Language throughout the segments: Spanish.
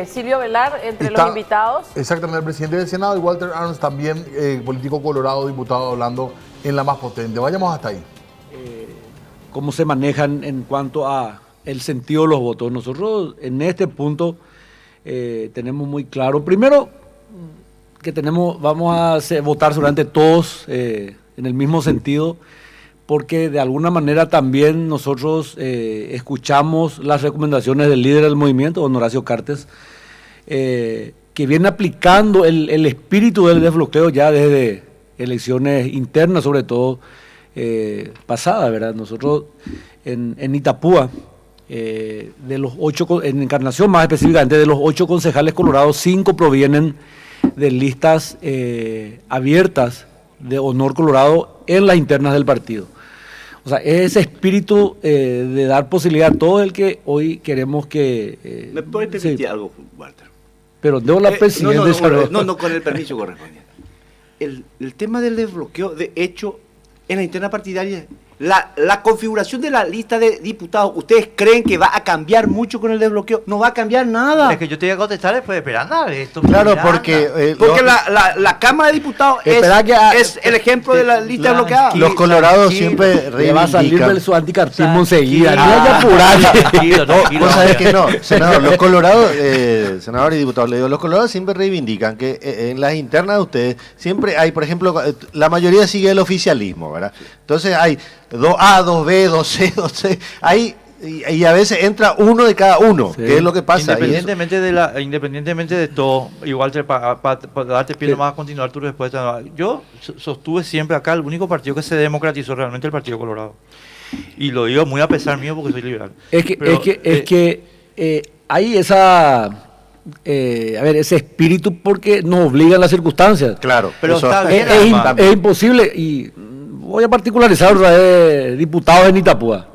Silvio Velar, entre Está, los invitados. Exactamente, el presidente del Senado y Walter Arns, también político colorado, diputado, hablando en la más potente. Vayamos hasta ahí. Cómo se manejan en cuanto a el sentido de los votos. Nosotros en este punto tenemos muy claro, primero, que vamos a votar seguramente todos en el mismo sentido, porque de alguna manera también nosotros escuchamos las recomendaciones del líder del movimiento, don Horacio Cartes, que viene aplicando el espíritu del desbloqueo ya desde elecciones internas, sobre todo pasadas, ¿verdad? Nosotros en Itapúa, de los 8, en Encarnación más específicamente, de los 8 concejales colorados, 5 provienen de listas abiertas de honor colorado en las internas del partido. O sea, es ese espíritu de dar posibilidad a todo el que hoy queremos que... ¿Me puede permitir algo, Walter? Pero debo la presidenta... No, con el permiso correspondiente. El tema del desbloqueo, de hecho, en la interna partidaria, la configuración de la lista de diputados, ¿ustedes creen que va a cambiar mucho con el desbloqueo? No va a cambiar nada. Es que yo te voy a contestar después de esperar nada. Claro, porque la Cámara de Diputados es el ejemplo de la lista desbloqueada. Los colorados siempre le va a salir de su anticartismo enseguida. Vos sabés que no, senador, los colorados, senadores y diputados, le digo, los colorados siempre reivindican que en las internas de ustedes siempre hay, por ejemplo, la mayoría sigue el oficialismo, ¿verdad? Entonces hay 2A, 2B, 2C, 2C, hay, y a veces entra uno de cada uno, sí, que es lo que pasa. Independientemente de todo, igual para darte pie nomás a continuar tu respuesta, yo sostuve siempre acá, el único partido que se democratizó realmente el Partido Colorado. Y lo digo muy a pesar mío porque soy liberal. Hay ese espíritu porque nos obligan las circunstancias. Claro, pero está bien, es imposible, y voy a particularizar otra vez, diputados en Itapúa.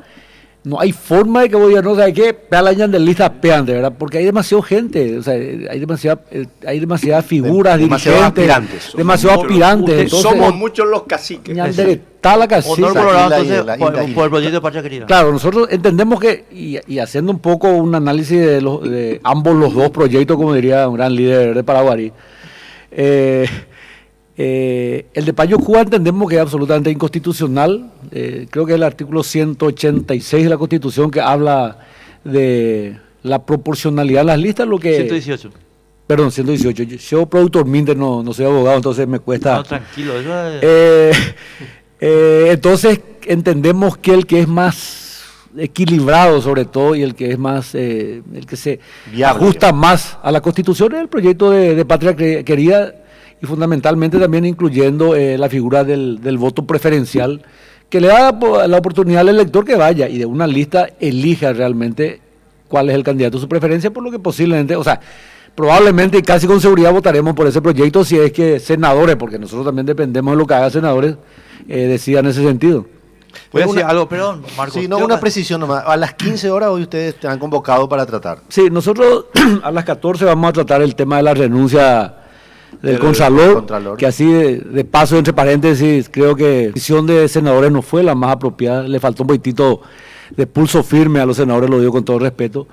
No hay forma de que voy a, no sé qué, pealañan de listas peantes, ¿verdad? Porque hay demasiada gente, o sea, hay demasiadas figuras, dirigentes, demasiados aspirantes. Entonces, somos muchos los caciques. Está la cacique. Honor Colorado, entonces, por el proyecto de Patria Querida. Claro, nosotros entendemos que, y haciendo un poco un análisis de ambos los dos proyectos, como diría un gran líder de Paraguay, el de Payo Cuba entendemos que es absolutamente inconstitucional. Creo que es el artículo 186 de la Constitución que habla de la proporcionalidad de las listas. 118. Perdón, 118. Yo productor Minder, no soy abogado, entonces me cuesta... No, tranquilo. Entonces entendemos que el que es más equilibrado sobre todo y el que es más el que se ajusta más a la Constitución es el proyecto de Patria Querida, y fundamentalmente también incluyendo la figura del voto preferencial, que le da la oportunidad al elector que vaya y de una lista elija realmente cuál es el candidato de su preferencia, por lo que posiblemente, o sea, probablemente y casi con seguridad votaremos por ese proyecto si es que senadores, porque nosotros también dependemos de lo que hagan senadores, decidan en ese sentido. Voy a decir algo, perdón, Marcos. Sí, no, una precisión nomás. A las 15 horas hoy ustedes te han convocado para tratar. Sí, nosotros a las 14 vamos a tratar el tema de la renuncia del Contralor, que así de paso, entre paréntesis, creo que la decisión de senadores no fue la más apropiada, le faltó un poquitito de pulso firme a los senadores, lo digo con todo respeto,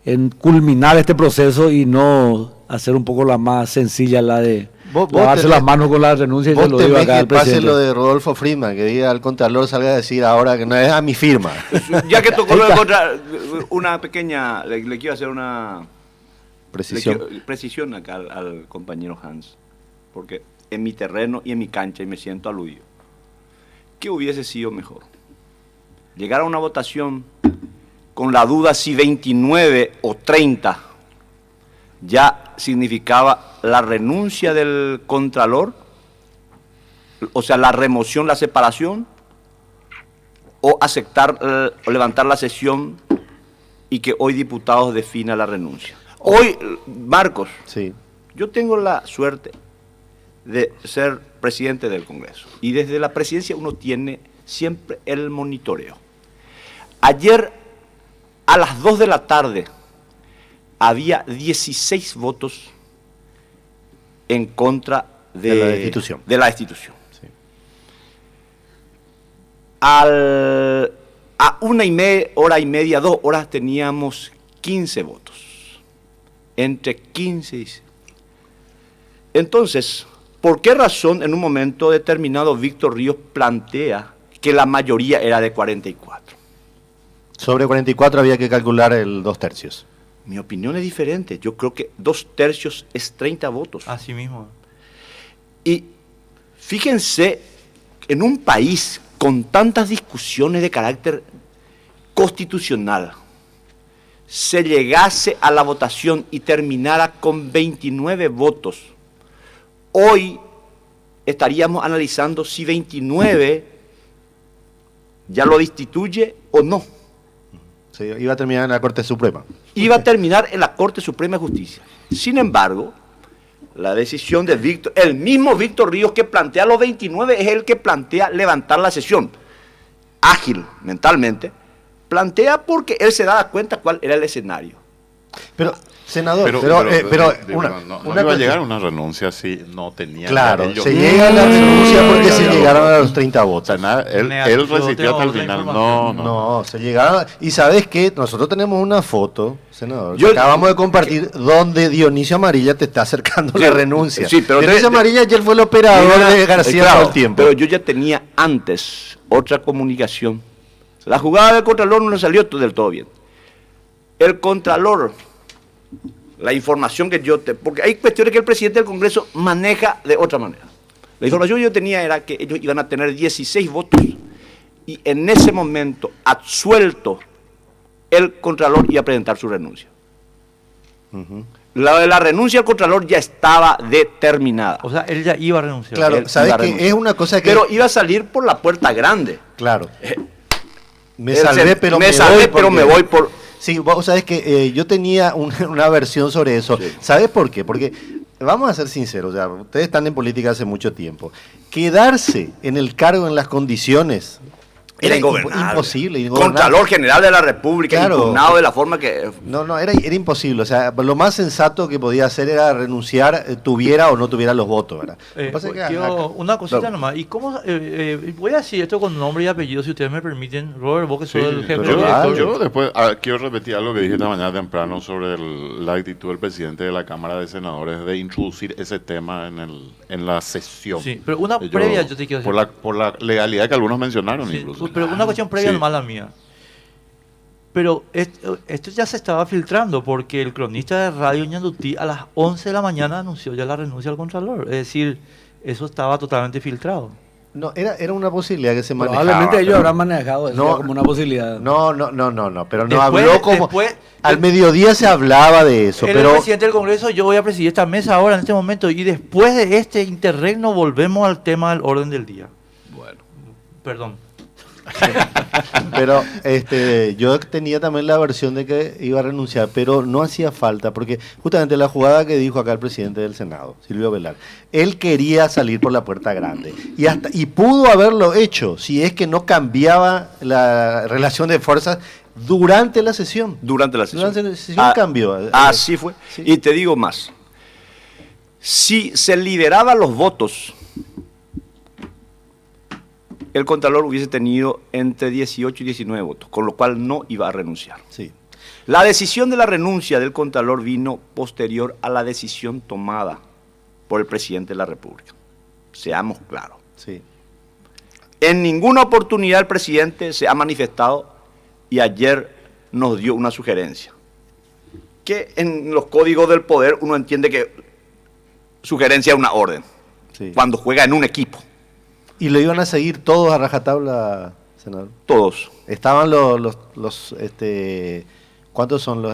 en culminar este proceso y no hacer un poco la más sencilla, la de lavarse las manos con la renuncia, y se lo digo acá al presidente. Pase lo de Rodolfo Friedman, que diga al Contralor, salga a decir ahora que no es a mi firma. Ya que tocó lo de una pequeña, le quiero hacer una... Precisión acá al compañero Hans, porque en mi terreno y en mi cancha, y me siento aludido. ¿Qué hubiese sido mejor? Llegar a una votación con la duda si 29 o 30 ya significaba la renuncia del Contralor, o sea, la remoción, la separación, o aceptar o levantar la sesión y que hoy diputados defina la renuncia. Hoy, Marcos, sí, yo tengo la suerte de ser presidente del Congreso y desde la presidencia uno tiene siempre el monitoreo. Ayer a las 2 de la tarde había 16 votos en contra de la institución. Sí. A 1 hora y media, 2 horas teníamos 15 votos. entre 15 y... Entonces, ¿por qué razón en un momento determinado Víctor Ríos plantea que la mayoría era de 44? Sobre 44 había que calcular el 2/3. Mi opinión es diferente. Yo creo que 2/3 es 30 votos. Así mismo. Y fíjense, en un país con tantas discusiones de carácter constitucional, se llegase a la votación y terminara con 29 votos, hoy estaríamos analizando si 29 ya lo destituye o no. Sí, iba a terminar en la Corte Suprema. Iba a terminar en la Corte Suprema de Justicia. Sin embargo, la decisión de el mismo Víctor Ríos que plantea los 29 es el que plantea levantar la sesión. Ágil mentalmente, plantea porque él se daba cuenta cuál era el escenario. Pero, senador, no iba a llegar a una renuncia si no tenía. Claro, se llega a la renuncia porque se llegaron a los 30 votos. O sea, él resistió hasta el final. No, se llegaron. Y sabes qué, nosotros tenemos una foto, senador, Yo- que acabamos de compartir, donde Dionisio Amarilla te está acercando la renuncia. Sí, pero Dionisio Amarilla ayer fue el operador de García claro, todo el tiempo. Pero yo ya tenía antes otra comunicación. La jugada del Contralor no le salió del todo bien. El Contralor, la información que porque hay cuestiones que el presidente del Congreso maneja de otra manera. La información que yo tenía era que ellos iban a tener 16 votos y en ese momento, absuelto, el Contralor iba a presentar su renuncia. La de la renuncia al Contralor ya estaba determinada. O sea, él ya iba a renunciar. Claro, Él sabes iba a que renunciar. es una cosa que... Pero iba a salir por la puerta grande. Claro. Me Él salvé, pero me salvé, voy pero me voy por... Sí, vos sabés que yo tenía una versión sobre eso. Sí. ¿Sabés por qué? Porque, vamos a ser sinceros, o sea, ustedes están en política hace mucho tiempo. Quedarse en el cargo, en las condiciones, Era ingobernable. imposible. Ingobernable. Contralor General de la República, Claro. impugnado de la forma que... No, era imposible. O sea, lo más sensato que podía hacer era renunciar, tuviera o no tuviera los votos, ¿verdad? Lo que pasa es que Una cosita Claro. nomás. ¿Y cómo? Voy a decir esto con nombre y apellido, si ustedes me permiten. Robert, vos que sos el jefe. pero director. yo después quiero repetir algo que dije esta mañana temprano sobre la actitud del presidente de la Cámara de Senadores de introducir ese tema en la sesión. Sí, pero una previa yo te quiero decir. Por la legalidad que algunos mencionaron Sí, incluso. pero una cuestión previa Sí. nomás la mía. Pero esto ya se estaba filtrando porque el cronista de Radio Ñandutí a las 11 de la mañana anunció ya la renuncia al Contralor. Es decir, eso estaba totalmente filtrado. no, era una posibilidad que se manejaba. Probablemente ellos pero- habrán manejado eso No, ya como una posibilidad. No, pero no Después- habló como... después- al mediodía se hablaba de eso, Él pero... es el presidente del Congreso, yo voy a presidir esta mesa ahora en este momento y después de este interregno volvemos al tema del orden del día. Bueno. Perdón. Pero yo tenía también la versión de que iba a renunciar, pero no hacía falta, porque justamente la jugada que dijo acá el presidente del Senado, Silvio Velar, él quería salir por la puerta grande y pudo haberlo hecho si es que no cambiaba la relación de fuerzas durante la sesión. Durante la sesión. Durante la sesión cambió. Así fue. Sí. Y te digo más. Si se liberaban los votos, el Contralor hubiese tenido entre 18 y 19 votos, con lo cual no iba a renunciar. Sí. La decisión de la renuncia del Contralor vino posterior a la decisión tomada por el presidente de la República. Seamos claros. Sí. En ninguna oportunidad el presidente se ha manifestado y ayer nos dio una sugerencia. Que en los códigos del poder uno entiende que sugerencia es una orden. Sí. Cuando juega en un equipo. Y lo iban a seguir todos a rajatabla, senador. Todos. Estaban los ¿cuántos son los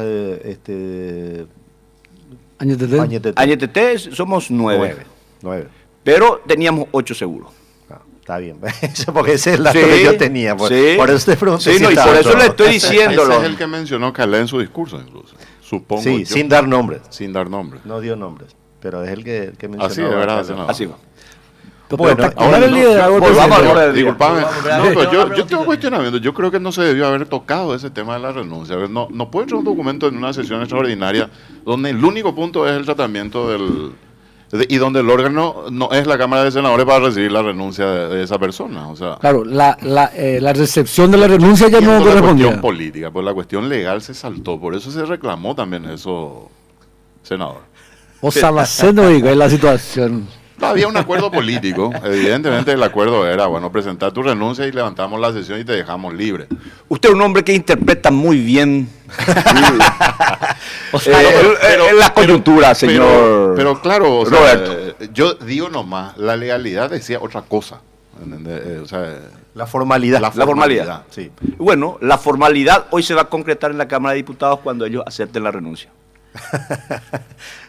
Añetete. Añetete? Añetete somos 9. 9. Pero teníamos 8 seguros. Está bien. Eso porque ese es el dato Sí, que yo tenía. sí. Por eso te pregunté Sí, si no, y estaba por eso todo. le estoy Ese diciéndolo. es el que mencionó Calé en su discurso incluso. Supongo Sí, yo. sin dar nombres. Sin dar nombres. No dio nombres. Pero es el que mencionó. Así de verdad, acá. senador. Así va. Bueno, Ahora el liderazgo del volvamos presidente. al orden del día. Disculpame. Vamos, No, yo pero tengo una yo preguntita. tengo cuestionamiento. Yo creo que no se debió haber tocado ese tema de la renuncia. No puede entrar un documento en una sesión extraordinaria donde el único punto es el tratamiento y donde el órgano no es la Cámara de Senadores para recibir la renuncia de esa persona. O sea, Claro, la recepción de la renuncia ya y no por la correspondía. cuestión política, por la cuestión legal se saltó. Por eso se reclamó también eso senador. O Salaceno, digo, es la situación. No, había un acuerdo político. Evidentemente el acuerdo era, bueno, presentar tu renuncia y levantamos la sesión y te dejamos libre. Usted es un hombre que interpreta muy bien O sea, la coyuntura, señor. Pero claro, o Roberto. sea, yo digo nomás, la legalidad decía otra cosa. ¿Entendés? O sea, La formalidad. La formalidad. Sí. Bueno, la formalidad hoy se va a concretar en la Cámara de Diputados cuando ellos acepten la renuncia.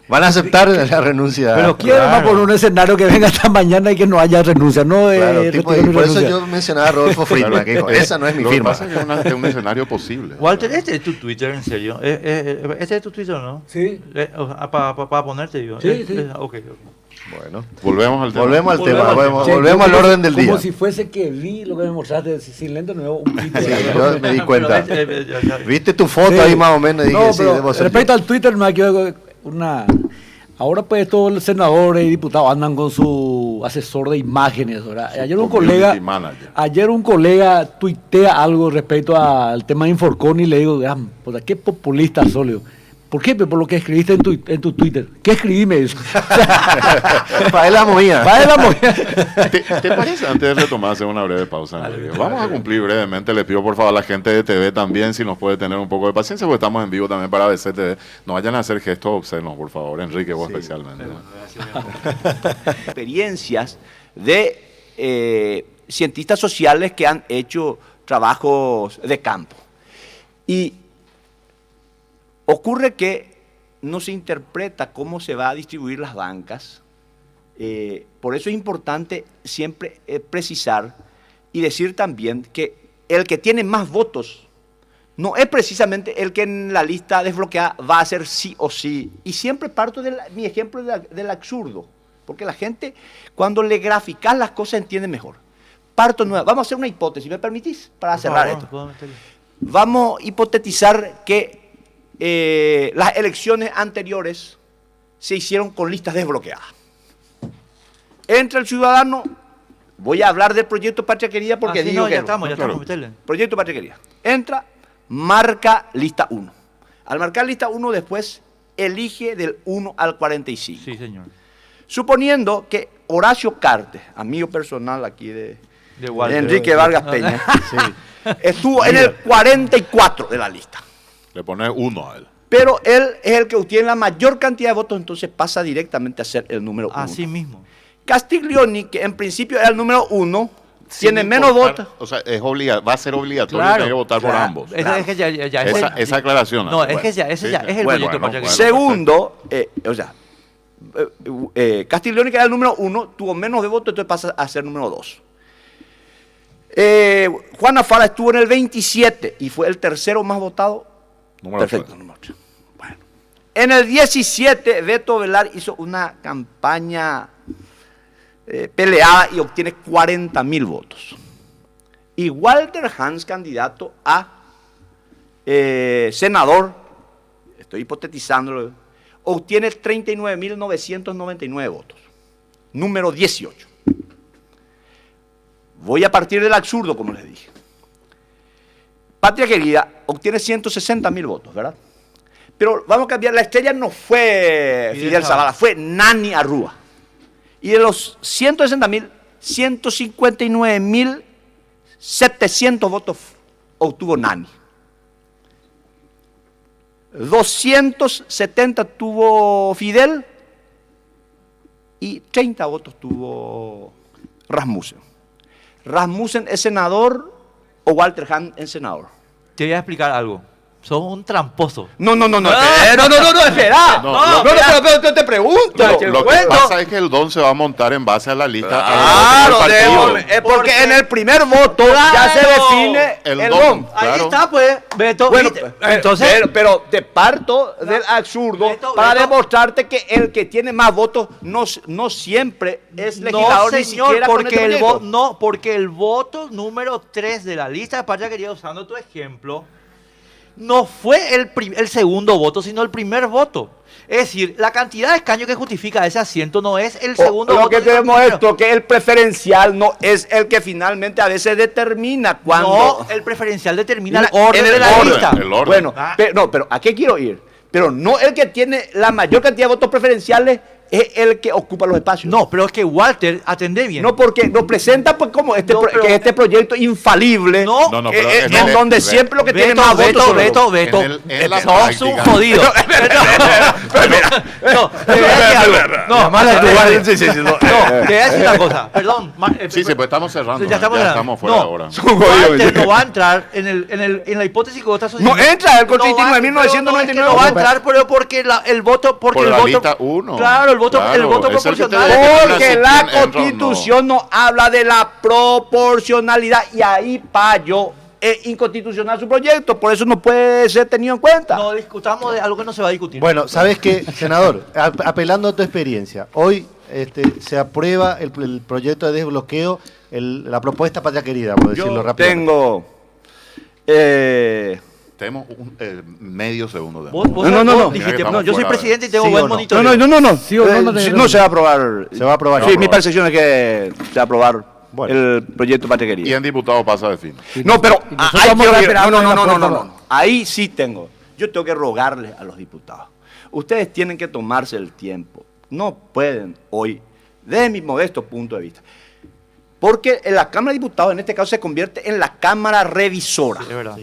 Van a aceptar la renuncia. pero ¿quién va a poner un escenario que venga hasta mañana y que no haya renuncia? No, Claro, tipo, retiro mi por eso renuncia. yo mencionaba a Rodolfo Friedman, que dijo, esa no es mi lo que firma. pasa es que es un escenario posible. Walter, este es tu Twitter, en serio. Este es tu Twitter, ¿no? Sí. Para ponerte, digo. Sí, sí. Ok. Bueno, Volvemos al tema. volvemos al tema, Che, volvemos yo al orden del día. Como si fuese que vi lo que me mostraste, sin lente nuevo, un pito. Sí, yo me di cuenta. Ya. Viste tu foto Sí. ahí más o menos y dije, No, sí, pero debo ser respecto yo. al Twitter, me quedado una... Ahora pues todos los senadores y diputados andan con su asesor de imágenes, ¿verdad? Ayer un community colega, manager. tuitea algo respecto al tema de Inforcón y le digo, puta, qué populista sólido. ¿Por qué? Por lo que escribiste en tu Twitter. ¿Qué escribí? Me dice. Para él la movía. Va de la movida. ¿Te parece, antes de retomar, hacer una breve pausa? Vamos a cumplir brevemente. Les pido por favor a la gente de TV también, si nos puede tener un poco de paciencia, porque estamos en vivo también para ABC TV. No vayan a hacer gestos obscenos, por favor. Enrique, vos especialmente. Experiencias de cientistas sociales que han hecho trabajos de campo. Y ocurre que no se interpreta cómo se va a distribuir las bancas. Por eso es importante siempre precisar y decir también que el que tiene más votos no es precisamente el que en la lista desbloqueada va a ser sí o sí. Y siempre parto de mi ejemplo del absurdo, porque la gente cuando le graficas las cosas entiende mejor. Parto nueva. Vamos a hacer una hipótesis, ¿me permitís? Para cerrar esto. Vamos a hipotetizar que las elecciones anteriores se hicieron con listas desbloqueadas. Entra el ciudadano, voy a hablar del proyecto Patria Querida porque digo que ya estamos, metele. proyecto Patria Querida. Entra, marca lista 1. Al marcar lista 1 después elige del 1 al 45. Sí, señor. Suponiendo que Horacio Cartes, amigo personal aquí de Walter. Enrique Vargas Peña, Sí. estuvo en el 44 de la lista. Le pones 1 a él. Pero él es el que obtiene la mayor cantidad de votos, entonces pasa directamente a ser el número 1. Así mismo. Castiglioni, que en principio era el número 1, tiene menos votos. O sea, va a ser obligatorio Claro, tener que votar por claro. ambos. Es que ya Esa aclaración. No, es que ya, ese ya es el Bueno, proyecto Patria Querida. Segundo, Castiglioni, que era el número 1, tuvo menos de votos, entonces pasa a ser número 2. Juana Fara estuvo en el 27 y fue el tercero más votado. Perfecto, número 3. Bueno. En el 17, Beto Velar hizo una campaña peleada y obtiene 40.000 votos. Y Walter Hans, candidato a senador, estoy hipotetizándolo, obtiene 39.999 votos. Número 18. Voy a partir del absurdo, como les dije. Patria Querida obtiene 160.000 votos, ¿verdad? Pero vamos a cambiar, la estrella no fue Fidel Zavala, fue Nani Arrúa. Y de los 160.000, 159.700 votos obtuvo Nani. 270 tuvo Fidel y 30 votos tuvo Rasmussen. ¿Rasmussen es senador o Walter Hahn es senador? Te voy a explicar algo. Sos un tramposo. No, espera. Pero te pregunto. Lo que pasa es que el don se va a montar en base a la lista. Claro, del partido. es porque en el primer voto ya se define el don. Ahí Claro. está, pues, Beto. Bueno, ¿viste? Entonces, pero te parto del absurdo Beto, para Beto. demostrarte que el que tiene más votos no siempre es no, legislador ni señor, siquiera con porque este el, proyecto. no, porque el voto número 3 de la lista de Patria Querida, usando tu ejemplo, no fue el segundo voto, sino el primer voto. Es decir, la cantidad de escaños que justifica ese asiento no es el segundo Lo voto. que te sino el primero. demuestro que el preferencial no es el que finalmente a veces determina cuando... No, el preferencial determina el orden en el de la orden. lista. El orden. Bueno, pero ¿a qué quiero ir? pero no el que tiene la mayor cantidad de votos preferenciales es el que ocupa los espacios. No, pero es que Walter, atendé bien. No, porque nos presenta pues como este, No, pero- que este proyecto infalible, No, No, pero en donde siempre lo que tiene Beto, más votos Beto, son los- Beto, Beto, en la sos un práctica. jodido. No, te voy a decir algo. No, Llamala a tu guardia. Sí, sí, sí, no. no, te voy a decir una cosa. Perdón. Sí, sí, pues estamos cerrando. Ya estamos, fuera no, ahora. Walter no va a entrar en la hipótesis que vos estás No sosteniendo. entra el Constitución va- de 1999. pero no va a entrar, pero porque el voto, porque Por el la voto, lista uno. claro, el voto Claro, es el que te proporcional. determina Porque si la entra o no. Constitución no habla de la proporcionalidad y ahí Payo es inconstitucional su proyecto, por eso no puede ser tenido en cuenta. No discutamos de algo que no se va a discutir. Bueno, ¿sabes qué, senador? Apelando a tu experiencia, hoy se aprueba el proyecto de desbloqueo, la propuesta Patria Querida, por decirlo Yo rápido. tengo... Tenemos medio segundo de Vos No, dijiste, Mira que no, estamos yo soy fuera presidente y tengo ¿Sí buen o no? monitoreo. no. ¿Sí o no, no te- no se va a aprobar. Se va a aprobar. Sí, mi percepción es que se va a aprobar Bueno. el proyecto Patria Querida. Y en diputado pasa de fin. No, pero y nosotros ahí vamos a quiero estar ir. esperando en la puerta. No. Ahí sí tengo. Yo tengo que rogarles a los diputados. Ustedes tienen que tomarse el tiempo. No pueden hoy, desde mi modesto punto de vista. Porque en la Cámara de Diputados, en este caso, se convierte en la Cámara Revisora. Es verdad.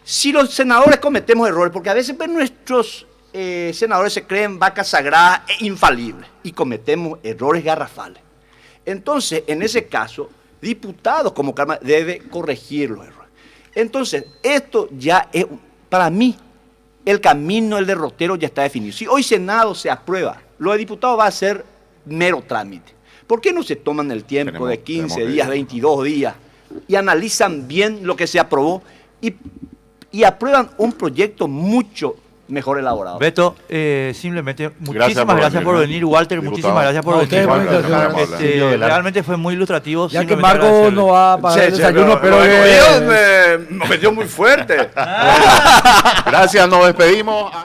Si los senadores cometemos errores, porque a veces pues, nuestros senadores se creen vacas sagradas e infalibles y cometemos errores garrafales. Entonces, en ese caso, diputados como Cámara debe corregir los errores. Entonces, esto ya es, para mí, el camino, el derrotero ya está definido. Si hoy Senado se aprueba, lo de diputados va a ser mero trámite. ¿Por qué no se toman el tiempo Tenemos- de 15 tenemos que- días, 22 días y analizan bien lo que se aprobó y aprueban un proyecto mucho mejor elaborado? Beto, simplemente Gracias muchísimas gracias por venir. Walter, Diputado. muchísimas gracias por A venir. ustedes, Gracias, gracias. gracias. Realmente fue muy ilustrativo. Ya que simplemente Marco agradecerle. no va a pagar el desayuno, pero me metió muy fuerte. Gracias, nos despedimos.